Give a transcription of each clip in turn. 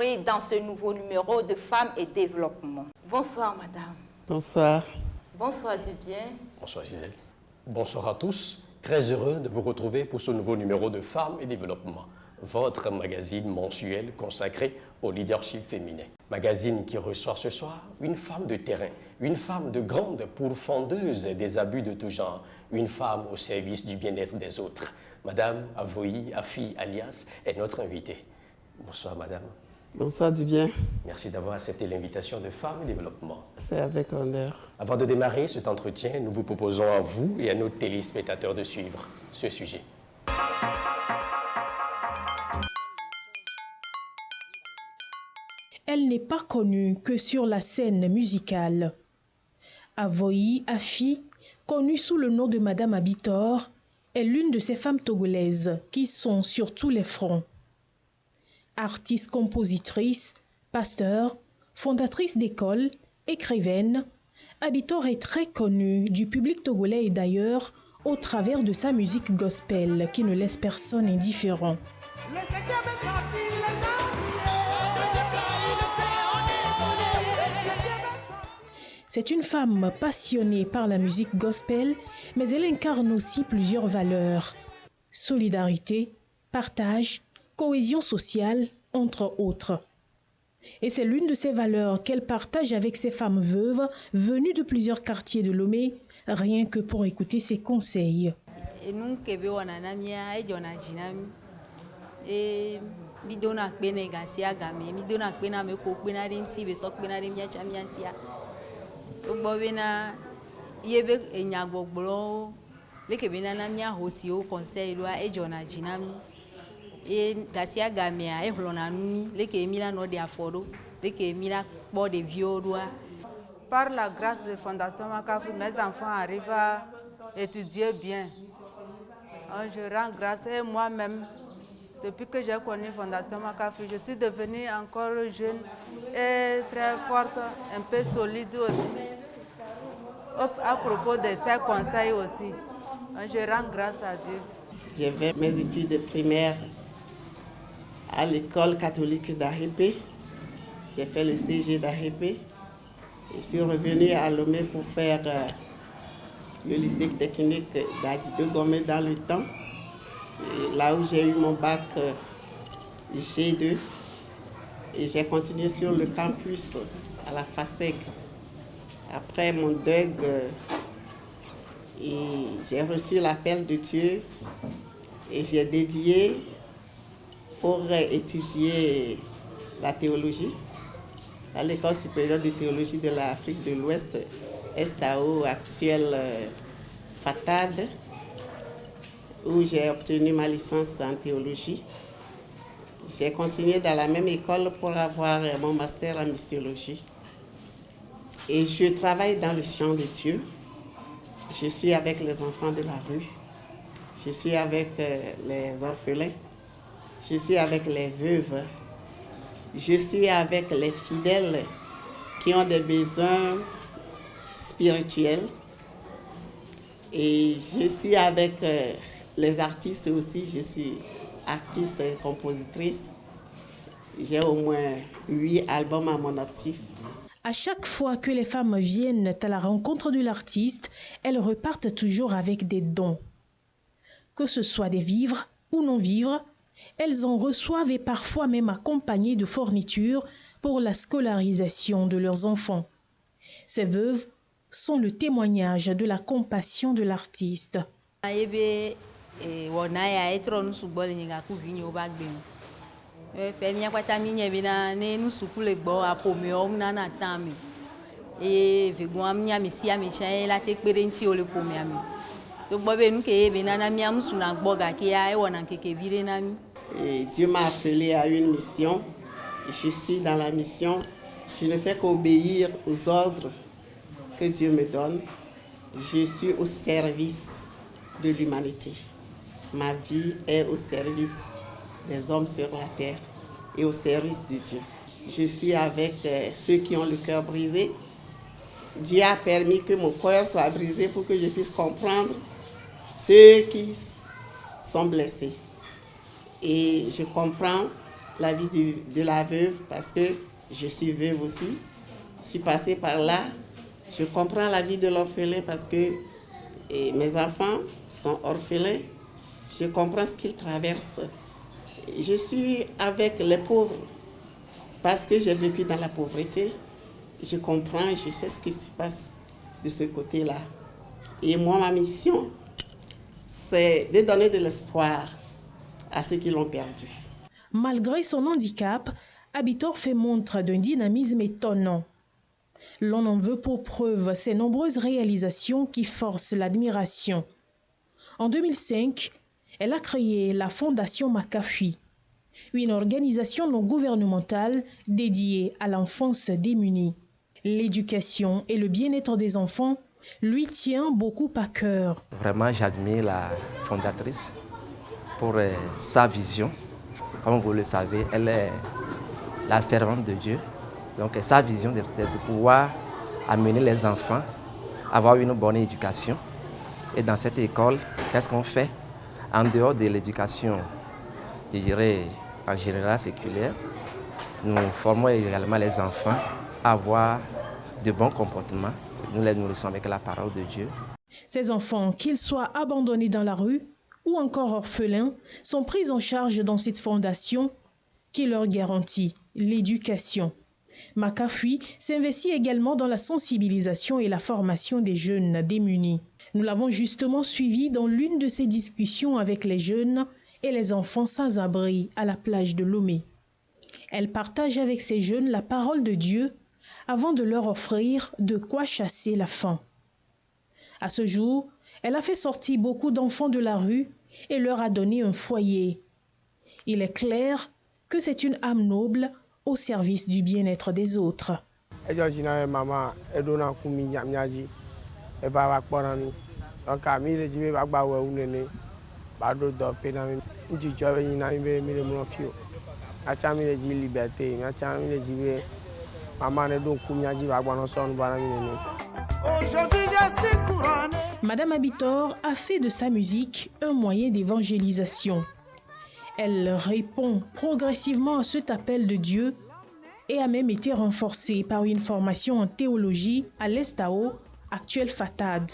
retrouver dans ce nouveau numéro de Femmes et Développement. Bonsoir madame. Bonsoir. Bonsoir du bien. Bonsoir Gisèle. Bonsoir à tous. Très heureux de vous retrouver pour ce nouveau numéro de Femmes et Développement, votre magazine mensuel consacré au leadership féminin. Magazine qui reçoit ce soir une femme de terrain, une femme de grande pourfendeuse des abus de tout genre, une femme au service du bien-être des autres. Madame Avoyi Afi Alias est notre invitée. Bonsoir madame. Bonsoir du bien. Merci d'avoir accepté l'invitation de Femmes et Développement. C'est avec honneur. Avant de démarrer cet entretien, nous vous proposons à vous et à nos téléspectateurs de suivre ce sujet. Elle n'est pas connue que sur la scène musicale. Avoyi Afi, connue sous le nom de Madame Abitor, est l'une de ces femmes togolaises qui sont sur tous les fronts. Artiste, compositrice, pasteur, fondatrice d'école, écrivaine, Abitor est très connue du public togolais et d'ailleurs au travers de sa musique gospel qui ne laisse personne indifférent. C'est une femme passionnée par la musique gospel, mais elle incarne aussi plusieurs valeurs. Solidarité, partage, cohésion sociale, entre autres. Et c'est l'une de ces valeurs qu'elle partage avec ces femmes veuves venues de plusieurs quartiers de Lomé, rien que pour écouter ses conseils. Par la grâce de Fondation Makafui, mes enfants arrivent à étudier bien. Je rends grâce et moi-même, depuis que j'ai connu Fondation Makafui, je suis devenue encore jeune et très forte, un peu solide aussi. À propos de ces conseils aussi, je rends grâce à Dieu. J'ai fait mes études primaires à l'école catholique d'Arépé. J'ai fait le CG d'Arépé. Je suis revenue à Lomé pour faire le lycée technique d'Adido Gomé dans le temps. Et là où j'ai eu mon bac G2. Et j'ai continué sur le campus à la FASEG. Après mon DUG, j'ai reçu l'appel de Dieu et j'ai dévié pour étudier la théologie à l'École supérieure de théologie de l'Afrique de l'Ouest, STAO, actuelle FATAD, où j'ai obtenu ma licence en théologie. J'ai continué dans la même école pour avoir mon master en missiologie. Et je travaille dans le champ de Dieu. Je suis avec les enfants de la rue. Je suis avec les orphelins. Je suis avec les veuves. Je suis avec les fidèles qui ont des besoins spirituels. Et je suis avec les artistes aussi. Je suis artiste et compositrice. J'ai au moins 8 albums à mon actif. À chaque fois que les femmes viennent à la rencontre de l'artiste, elles repartent toujours avec des dons. Que ce soit des vivres ou non-vivres, elles en reçoivent et parfois même accompagnées de fournitures pour la scolarisation de leurs enfants. Ces veuves sont le témoignage de la compassion de l'artiste. Et Dieu m'a appelé à une mission. Je suis dans la mission. Je ne fais qu'obéir aux ordres que Dieu me donne. Je suis au service de l'humanité. Ma vie est au service des hommes sur la terre et au service de Dieu. Je suis avec ceux qui ont le cœur brisé. Dieu a permis que mon cœur soit brisé pour que je puisse comprendre ceux qui sont blessés. Et je comprends la vie de la veuve parce que je suis veuve aussi. Je suis passée par là. Je comprends la vie de l'orphelin parce que mes enfants sont orphelins. Je comprends ce qu'ils traversent. Je suis avec les pauvres parce que j'ai vécu dans la pauvreté. Je comprends, je sais ce qui se passe de ce côté-là. Et moi, ma mission, c'est de donner de l'espoir à ceux qui l'ont perdu. Malgré son handicap, Abitor fait montre d'un dynamisme étonnant. L'on en veut pour preuve ses nombreuses réalisations qui forcent l'admiration. En 2005, elle a créé la Fondation McAfee, une organisation non gouvernementale dédiée à l'enfance démunie. L'éducation et le bien-être des enfants lui tient beaucoup à cœur. Vraiment, j'admire la fondatrice pour sa vision. Comme vous le savez, elle est la servante de Dieu. Donc sa vision de pouvoir amener les enfants à avoir une bonne éducation. Et dans cette école, qu'est-ce qu'on fait? En dehors de l'éducation, je dirais en général séculaire, nous formons également les enfants à avoir de bons comportements. Nous les nourrissons avec la parole de Dieu. Ces enfants, qu'ils soient abandonnés dans la rue ou encore orphelins, sont pris en charge dans cette fondation qui leur garantit l'éducation. McAfee s'investit également dans la sensibilisation et la formation des jeunes démunis. Nous l'avons justement suivi dans l'une de ces discussions avec les jeunes et les enfants sans abri à la plage de Lomé. Elle partage avec ces jeunes la parole de Dieu avant de leur offrir de quoi chasser la faim. À ce jour, elle a fait sortir beaucoup d'enfants de la rue et leur a donné un foyer. Il est clair que c'est une âme noble au service du bien-être des autres. Madame Abitor a fait de sa musique un moyen d'évangélisation. Elle répond progressivement à cet appel de Dieu et a même été renforcée par une formation en théologie à l'Estao, actuelle FATAD.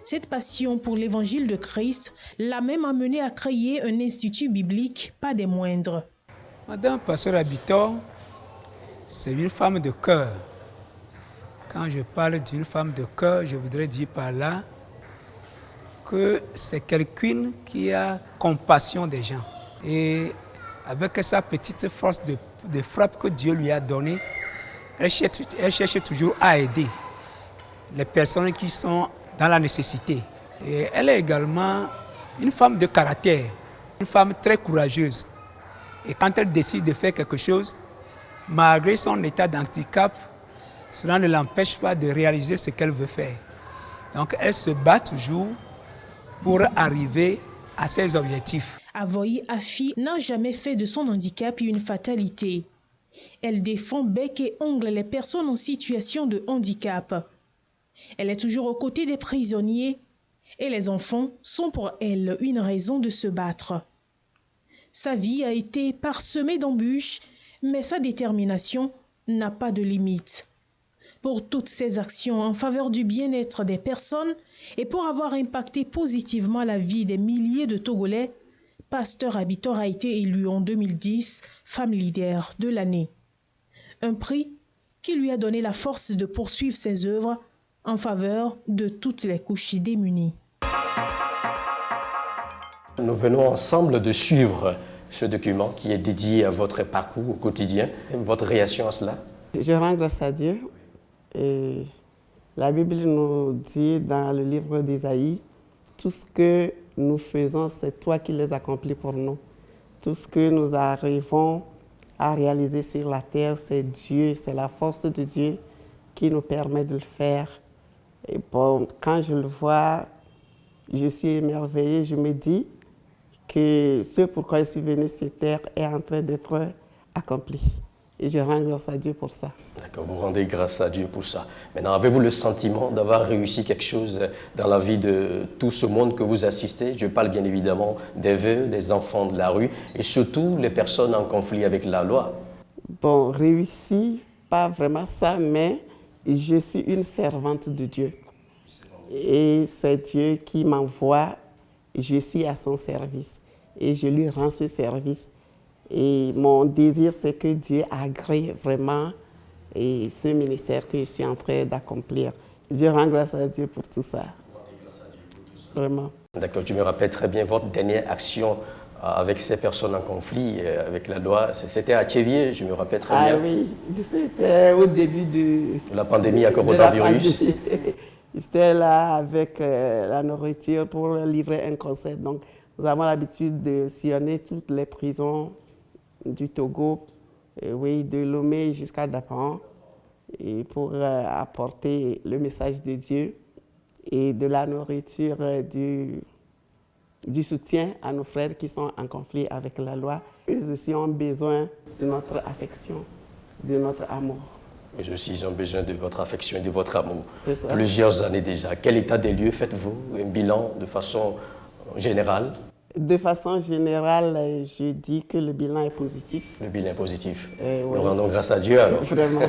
Cette passion pour l'évangile de Christ l'a même amenée à créer un institut biblique, pas des moindres. Madame Pasteur Abitor, c'est une femme de cœur. Quand je parle d'une femme de cœur, je voudrais dire par là que c'est quelqu'un qui a compassion des gens. Et avec sa petite force de frappe que Dieu lui a donnée, elle cherche toujours à aider les personnes qui sont dans la nécessité. Et elle est également une femme de caractère, une femme très courageuse. Et quand elle décide de faire quelque chose, malgré son état d'handicap, cela ne l'empêche pas de réaliser ce qu'elle veut faire. Donc elle se bat toujours pour arriver à ses objectifs. Avoyi Afi n'a jamais fait de son handicap une fatalité. Elle défend bec et ongle les personnes en situation de handicap. Elle est toujours aux côtés des prisonniers et les enfants sont pour elle une raison de se battre. Sa vie a été parsemée d'embûches, mais sa détermination n'a pas de limite. Pour toutes ses actions en faveur du bien-être des personnes et pour avoir impacté positivement la vie des milliers de Togolais, Pasteur Abitor a été élu en 2010 Femme Leader de l'année. Un prix qui lui a donné la force de poursuivre ses œuvres en faveur de toutes les couches démunies. Nous venons ensemble de suivre ce document qui est dédié à votre parcours au quotidien. Votre réaction à cela? Je rends grâce à Dieu. Et la Bible nous dit dans le livre d'Ésaïe, tout ce que nous faisons, c'est toi qui les accomplis pour nous. Tout ce que nous arrivons à réaliser sur la terre, c'est Dieu, c'est la force de Dieu qui nous permet de le faire. Et bon, quand je le vois, je suis émerveillée, je me dis que ce pourquoi je suis venue sur terre est en train d'être accompli. Et je rends grâce à Dieu pour ça. D'accord, vous rendez grâce à Dieu pour ça. Maintenant, avez-vous le sentiment d'avoir réussi quelque chose dans la vie de tout ce monde que vous assistez? Je parle bien évidemment des veuves, des enfants de la rue et surtout les personnes en conflit avec la loi. Bon, réussi, pas vraiment ça, mais je suis une servante de Dieu. Et c'est Dieu qui m'envoie, je suis à son service et je lui rends ce service. Et mon désir, c'est que Dieu agrée vraiment ce ministère que je suis en train d'accomplir. Je rends grâce à Dieu pour tout ça. Vraiment. D'accord, je me rappelle très bien votre dernière action avec ces personnes en conflit avec la loi. C'était à Tchévier, je me rappelle très bien. Ah oui, c'était au début de la pandémie à coronavirus. C'était là avec la nourriture pour livrer un concert. Donc, nous avons l'habitude de sillonner toutes les prisons du Togo, oui, de Lomé jusqu'à Dapan, et pour apporter le message de Dieu et de la nourriture, du soutien à nos frères qui sont en conflit avec la loi. Eux aussi ont besoin de notre affection, de notre amour. Eux aussi, ils ont besoin de votre affection et de votre amour. C'est ça. Plusieurs années déjà. Quel état des lieux faites-vous? Un bilan de façon générale? De façon générale, je dis que le bilan est positif. Le bilan est positif. Oui. Nous rendons grâce à Dieu alors. Vraiment.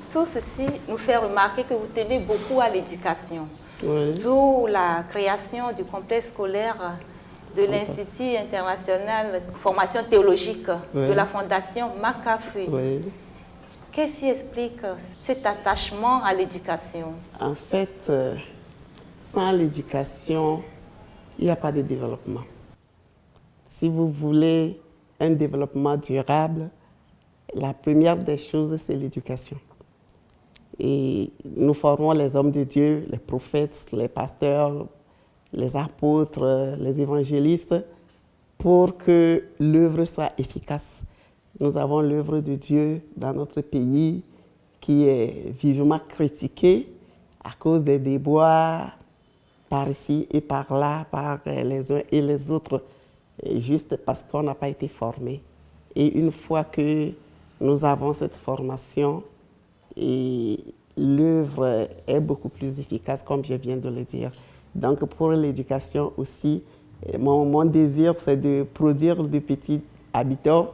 Tout ceci nous fait remarquer que vous tenez beaucoup à l'éducation. Oui. D'où la création du complexe scolaire de l'Institut international de formation théologique de la Fondation Makafui. Oui. Qu'est-ce qui explique cet attachement à l'éducation? En fait, sans l'éducation, il n'y a pas de développement. Si vous voulez un développement durable, la première des choses, c'est l'éducation. Et nous formons les hommes de Dieu, les prophètes, les pasteurs, les apôtres, les évangélistes, pour que l'œuvre soit efficace. Nous avons l'œuvre de Dieu dans notre pays qui est vivement critiquée à cause des déboires par ici et par là, par les uns et les autres, juste parce qu'on n'a pas été formé. Et une fois que nous avons cette formation, l'œuvre est beaucoup plus efficace, comme je viens de le dire. Donc pour l'éducation aussi, mon désir, c'est de produire de petits habitants,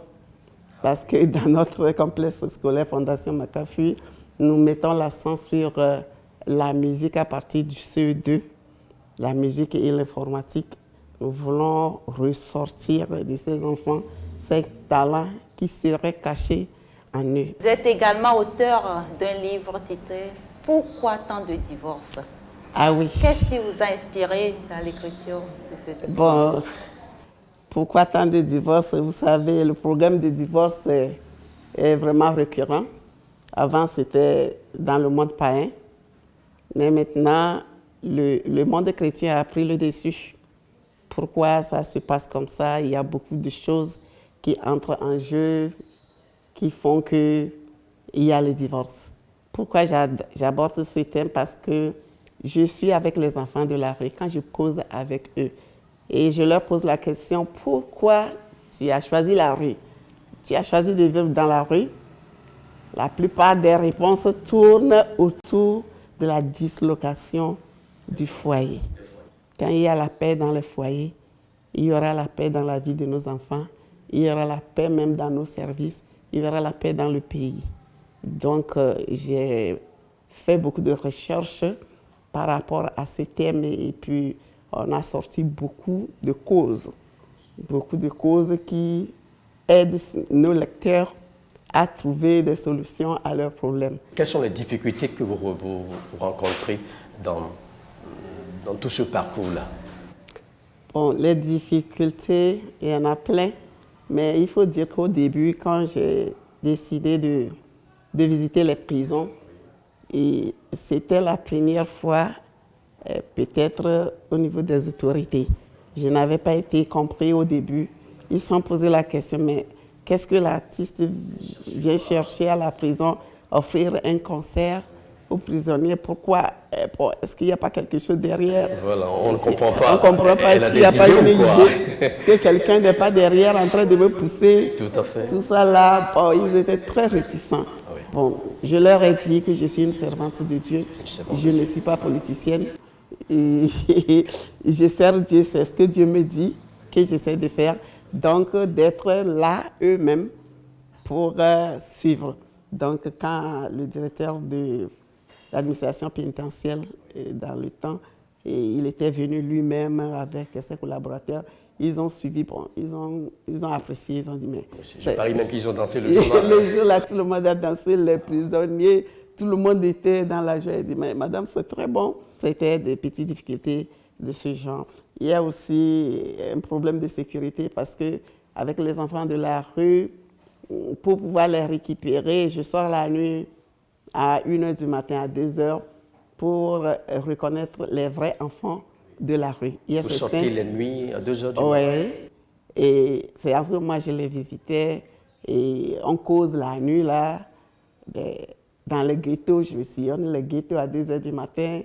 parce que dans notre complexe scolaire Fondation Makafui, nous mettons l'accent sur la musique à partir du CE2, la musique et l'informatique. Nous voulons ressortir de ces enfants ces talents qui seraient cachés en eux. Vous êtes également auteur d'un livre titré « Pourquoi tant de divorces ?» Ah oui. Qu'est-ce qui vous a inspiré dans l'écriture de ce livre? Bon, pourquoi tant de divorces? Vous savez, le problème de divorce est vraiment récurrent. Avant, c'était dans le monde païen, mais maintenant, le monde chrétien a pris le dessus. Pourquoi ça se passe comme ça? Il y a beaucoup de choses qui entrent en jeu, qui font qu'il y a le divorce. Pourquoi j'aborde ce thème? Parce que je suis avec les enfants de la rue quand je cause avec eux. Et je leur pose la question, pourquoi tu as choisi la rue? Tu as choisi de vivre dans la rue? La plupart des réponses tournent autour de la dislocation du foyer. Quand il y a la paix dans le foyer, il y aura la paix dans la vie de nos enfants, il y aura la paix même dans nos services, il y aura la paix dans le pays. Donc, j'ai fait beaucoup de recherches par rapport à ce thème et puis on a sorti beaucoup de causes qui aident nos lecteurs à trouver des solutions à leurs problèmes. Quelles sont les difficultés que vous rencontrez dans tout ce parcours-là? Bon, les difficultés, il y en a plein, mais il faut dire qu'au début, quand j'ai décidé de visiter les prisons, et c'était la première fois, peut-être au niveau des autorités. Je n'avais pas été compris au début. Ils se sont posé la question, mais qu'est-ce que l'artiste vient chercher à la prison? Offrir un concert aux prisonniers pourquoi, est-ce qu'il n'y a pas quelque chose derrière? Voilà, on ne comprend pas. On ne comprend pas, est-ce qu'il n'y a pas une idée? Est-ce que quelqu'un n'est pas derrière en train de me pousser? Tout à fait. Tout ça là, ils étaient très réticents. Oui. Bon, je leur ai dit que je suis une servante de Dieu, je ne suis pas politicienne. Et je sers Dieu, c'est ce que Dieu me dit que j'essaie de faire. Donc, d'être là eux-mêmes pour suivre. Donc, quand le directeur de l'administration pénitentiaire, dans le temps, il était venu lui-même avec ses collaborateurs, ils ont suivi, bon, ils ont apprécié, ils ont dit, mais... Je parie même qu'ils ont dansé le jour-là. Le jour-là, tout le monde a dansé, les prisonniers, tout le monde était dans la joie. Il dit, mais madame, c'est très bon. C'était des petites difficultés de ce genre. Il y a aussi un problème de sécurité parce que avec les enfants de la rue, pour pouvoir les récupérer, je sors la nuit à 1h du matin, à 2h, pour reconnaître les vrais enfants de la rue. Vous sortez la nuit à 2h du matin? Oui, et c'est à ce moment que je les visitais et on cause la nuit là, dans le ghetto, je me sillonne le ghetto à 2h du matin.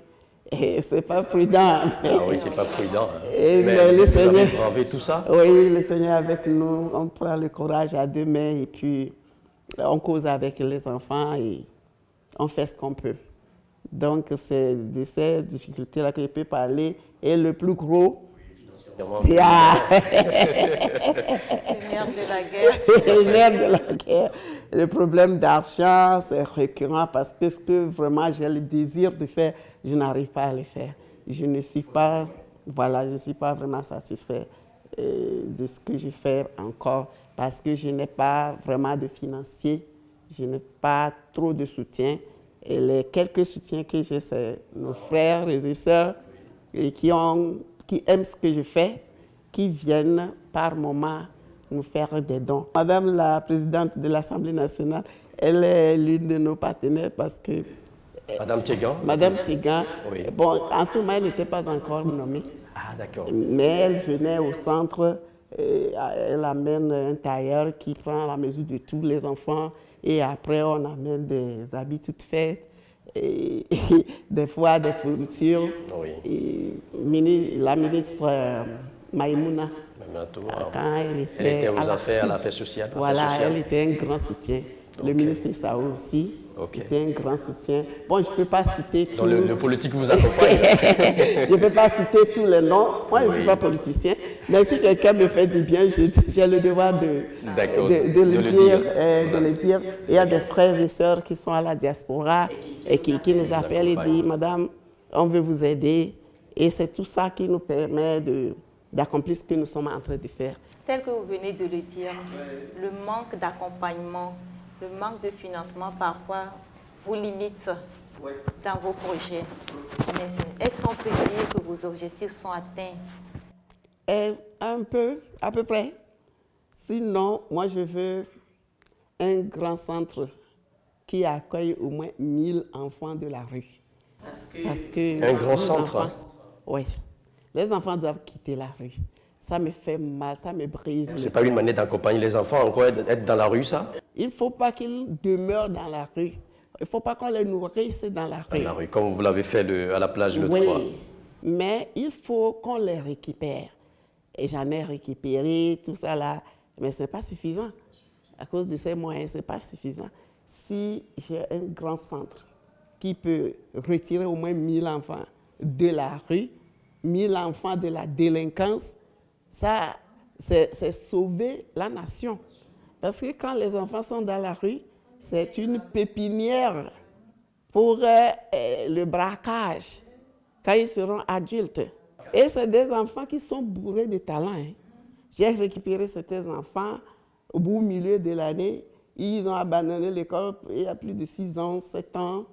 Et c'est pas prudent. Ah oui, c'est pas prudent. Et mais le vous Seigneur, avez bravé tout ça? Oui, le Seigneur avec nous, on prend le courage à deux mains et puis on cause avec les enfants et on fait ce qu'on peut. Donc c'est de ces difficultés-là que je peux parler. Et le plus gros, c'est le nerf de la guerre. le nerf de la guerre. Le problème d'argent, c'est récurrent parce que ce que vraiment j'ai le désir de faire, je n'arrive pas à le faire. Je ne suis pas, voilà, je ne suis pas vraiment satisfait de ce que je fais encore parce que je n'ai pas vraiment de financier, je n'ai pas trop de soutien. Et les quelques soutiens que j'ai, c'est nos frères et sœurs qui aiment ce que je fais, qui viennent par moment nous faire des dons. Madame la présidente de l'Assemblée nationale, elle est l'une de nos partenaires parce que... Madame Tchegan? Madame Tchegan, oui. Bon, en ce moment, elle n'était pas encore nommée. Ah, d'accord. Mais elle venait au centre, elle amène un tailleur qui prend la mesure de tous les enfants et après on amène des habits toutes faites et des fois des fournitures. Oui. Et la ministre Maïmouna, quand elle était aux affaires, à l'affaire sociale. Voilà, elle était un grand soutien. Okay. Le ministre Issaou aussi était un grand soutien. Bon, je ne peux pas citer tout. Le politique vous accompagne. Je ne peux pas citer tous les noms. Moi, je ne suis pas politicien. Mais si quelqu'un me fait du bien, j'ai le devoir de le dire. Il y a des frères et sœurs qui sont à la diaspora et qui nous appellent et disent, Madame, on veut vous aider. Et c'est tout ça qui nous permet d'accomplir ce que nous sommes en train de faire. Tel que vous venez de le dire, le manque d'accompagnement, le manque de financement parfois vous limite dans vos projets. Mais est-ce qu'on peut dire que vos objectifs sont atteints? Un peu, à peu près. Sinon, moi je veux un grand centre qui accueille au moins 1000 enfants de la rue. Parce que un grand centre? Oui. Les enfants doivent quitter la rue. Ça me fait mal, ça me brise. Ce n'est pas une manière d'accompagner les enfants, encore être dans la rue, ça? Il ne faut pas qu'ils demeurent dans la rue. Il ne faut pas qu'on les nourrisse dans la rue. Dans la rue, comme vous l'avez fait à la plage l'autre fois. Oui, mais il faut qu'on les récupère. Et j'en ai récupéré, tout ça là, mais ce n'est pas suffisant. À cause de ces moyens, ce n'est pas suffisant. Si j'ai un grand centre qui peut retirer au moins 1000 enfants de la rue, 1000 enfants de la délinquance, ça, c'est sauver la nation. Parce que quand les enfants sont dans la rue, c'est une pépinière pour le braquage, quand ils seront adultes. Et c'est des enfants qui sont bourrés de talent. Hein. J'ai récupéré certains enfants au milieu de l'année. Ils ont abandonné l'école il y a plus de 6 ans, 7 ans.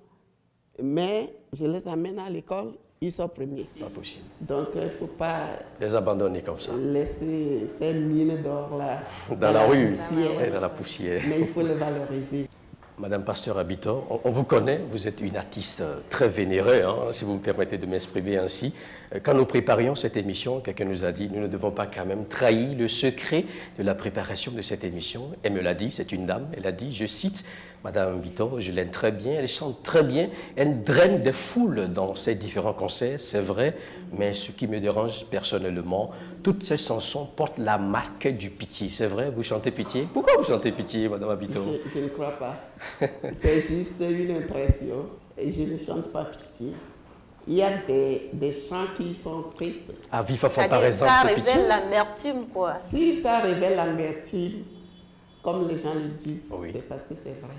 Mais je les amène à l'école. Ils sont premiers. Pas possible. Donc, il ne faut pas les abandonner comme ça. Laisser ces mines d'or là dans la rue et dans la poussière. Mais il faut les valoriser. Madame Pasteur Abitor, on vous connaît, vous êtes une artiste très vénérée, hein, si vous me permettez de m'exprimer ainsi. Quand nous préparions cette émission, quelqu'un nous a dit, nous ne devons pas quand même trahir le secret de la préparation de cette émission. Elle me l'a dit, c'est une dame, elle a dit, je cite, Madame Bittor, je l'aime très bien, elle chante très bien, elle draine des foules dans ses différents concerts, c'est vrai, mais ce qui me dérange personnellement, toutes ces chansons portent la marque du pitié. C'est vrai, vous chantez pitié? Pourquoi vous chantez pitié, Madame Bittor? Je ne crois pas. C'est juste une impression et je ne chante pas pitié. Il y a des chants qui sont tristes. À Vifafan, par C'est-à-dire, exemple, ça c'est pitié? révèle l'amertume, quoi. Si ça révèle l'amertume, comme les gens le disent, Oui. c'est parce que c'est vrai.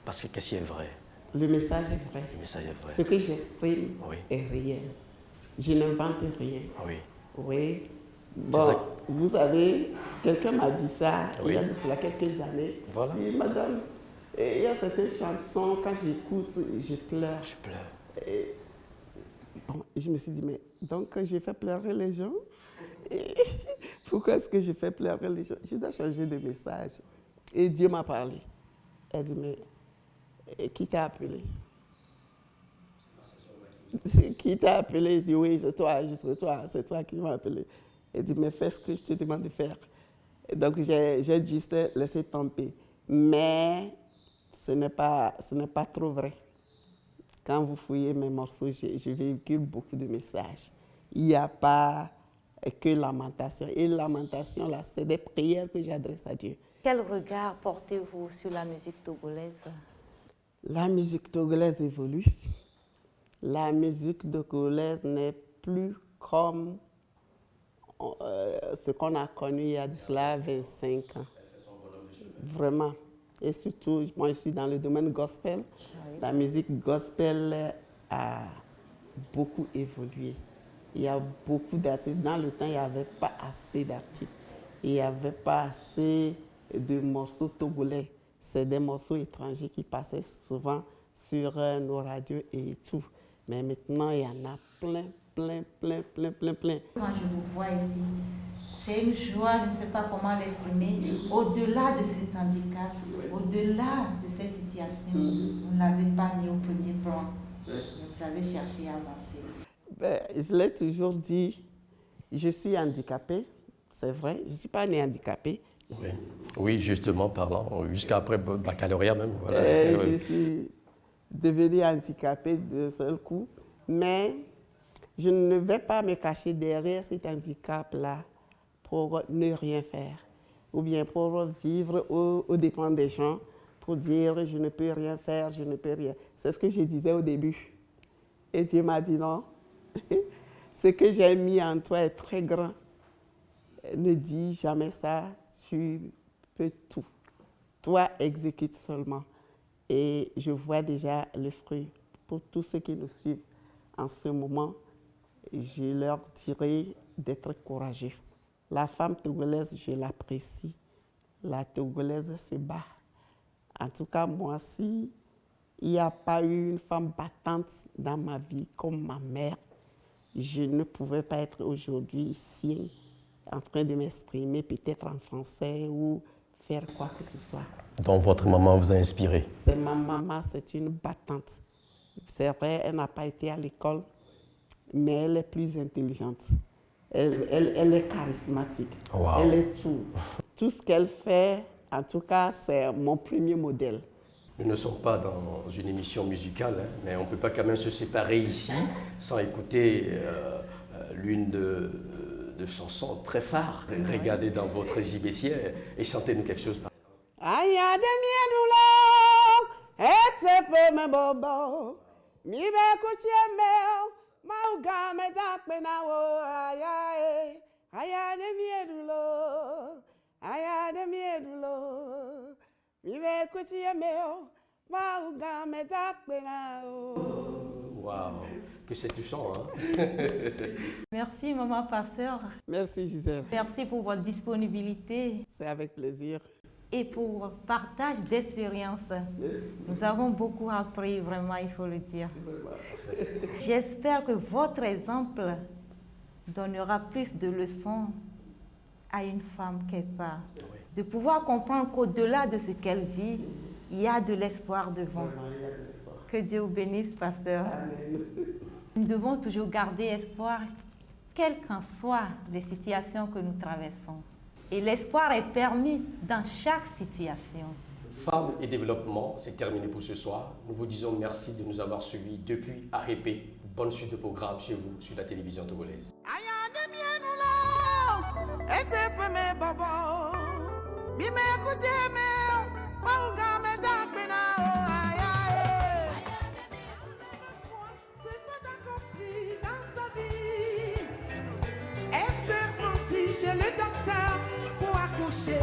Parce que qu'est-ce qui est vrai? Le message est vrai. Le message est vrai. Ce que j'exprime Oui. est réel. Je n'invente rien. Oui. Oui. C'est Bon, ça. vous savez, quelqu'un m'a dit ça Oui. il y a de cela quelques années. Voilà. Il dit, madame, il y a certaines chansons, quand j'écoute, je pleure. Je pleure. Et, bon, je me suis dit, mais donc je fais pleurer les gens? Et pourquoi est-ce que je fais pleurer les gens? Je dois changer de message. Et Dieu m'a parlé. Elle dit, mais qui t'a appelé? Qui t'a appelé? Je dis, oui, c'est toi qui m'as appelé. Elle dit, mais fais ce que je te demande de faire. Et donc j'ai juste laissé tomber. Mais ce n'est pas trop vrai. Quand vous fouillez mes morceaux, je véhicule beaucoup de messages. Il n'y a pas que lamentation. Et lamentation, là, c'est des prières que j'adresse à Dieu. Quel regard portez-vous sur la musique togolaise? La musique togolaise évolue. La musique togolaise n'est plus comme ce qu'on a connu il y a de cela 25 ans. Vraiment. Et surtout, moi je suis dans le domaine gospel. Oui. La musique gospel a beaucoup évolué. Il y a beaucoup d'artistes. Dans le temps, il n'y avait pas assez d'artistes. Il n'y avait pas assez de morceaux togolais. C'est des morceaux étrangers qui passaient souvent sur nos radios et tout. Mais maintenant, il y en a plein. Quand je vous vois ici, c'est une joie, je ne sais pas comment l'exprimer. Au-delà de cet handicap, au-delà de ces situations, vous ne l'avez pas mis au premier plan. Vous avez cherché à avancer. Ben, je l'ai toujours dit, je suis handicapée, c'est vrai, je ne suis pas née handicapée. Oui, justement, parlant, jusqu'après baccalauréat même. Voilà. Je suis devenue handicapée d'un seul coup, mais je ne vais pas me cacher derrière cet handicap-là pour ne rien faire, ou bien pour vivre aux dépens des gens, pour dire je ne peux rien faire, je ne peux rien. C'est ce que je disais au début. Et Dieu m'a dit non, ce que j'ai mis en toi est très grand. Ne dis jamais ça, tu peux tout. Toi, exécute seulement. Et je vois déjà le fruit. Pour tous ceux qui nous suivent en ce moment, je leur dirai d'être courageux. La femme togolaise, je l'apprécie. La togolaise se bat. En tout cas, moi, si il n'y a pas eu une femme battante dans ma vie comme ma mère, je ne pouvais pas être aujourd'hui ici en train de m'exprimer peut-être en français ou faire quoi que ce soit. Donc votre maman vous a inspiré? C'est ma maman, c'est une battante. C'est vrai, elle n'a pas été à l'école, mais elle est plus intelligente. Elle est charismatique. Wow. Elle est tout. Tout ce qu'elle fait, en tout cas, c'est mon premier modèle. Nous ne sommes pas dans une émission musicale, hein, mais on ne peut pas quand même se séparer ici sans écouter l'une de chansons très phares. Regardez dans votre JBC et chantez-nous quelque chose par exemple. Aïe, de miedoulo, et c'est peu me bobo, mi be kuchie meo, mauga me tapena wo, aïe, de miedoulo, mi be kuchie meo, mauga me tapena wo. Waouh, que c'est touchant, hein? Merci, maman pasteur. Merci, Gisèle. Merci pour votre disponibilité. C'est avec plaisir. Et pour votre partage d'expérience. Nous avons beaucoup appris, vraiment, il faut le dire. J'espère que votre exemple donnera plus de leçons à une femme quelque part. De pouvoir comprendre qu'au-delà de ce qu'elle vit, il y a de l'espoir devant. Que Dieu vous bénisse, pasteur. Amen. Nous devons toujours garder espoir, quelles qu'en soient les situations que nous traversons. Et l'espoir est permis dans chaque situation. Femmes et développement, c'est terminé pour ce soir. Nous vous disons merci de nous avoir suivis depuis Arépé. Bonne suite de programme chez vous sur la télévision togolaise. Chez le docteur pour accoucher.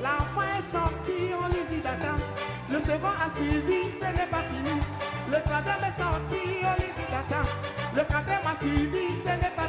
L'enfant est sorti, on lui dit d'attendre. Le second a suivi, ce n'est pas fini. Le troisième est sorti, on lui dit d'attendre. Le quatrième a suivi, ce n'est pas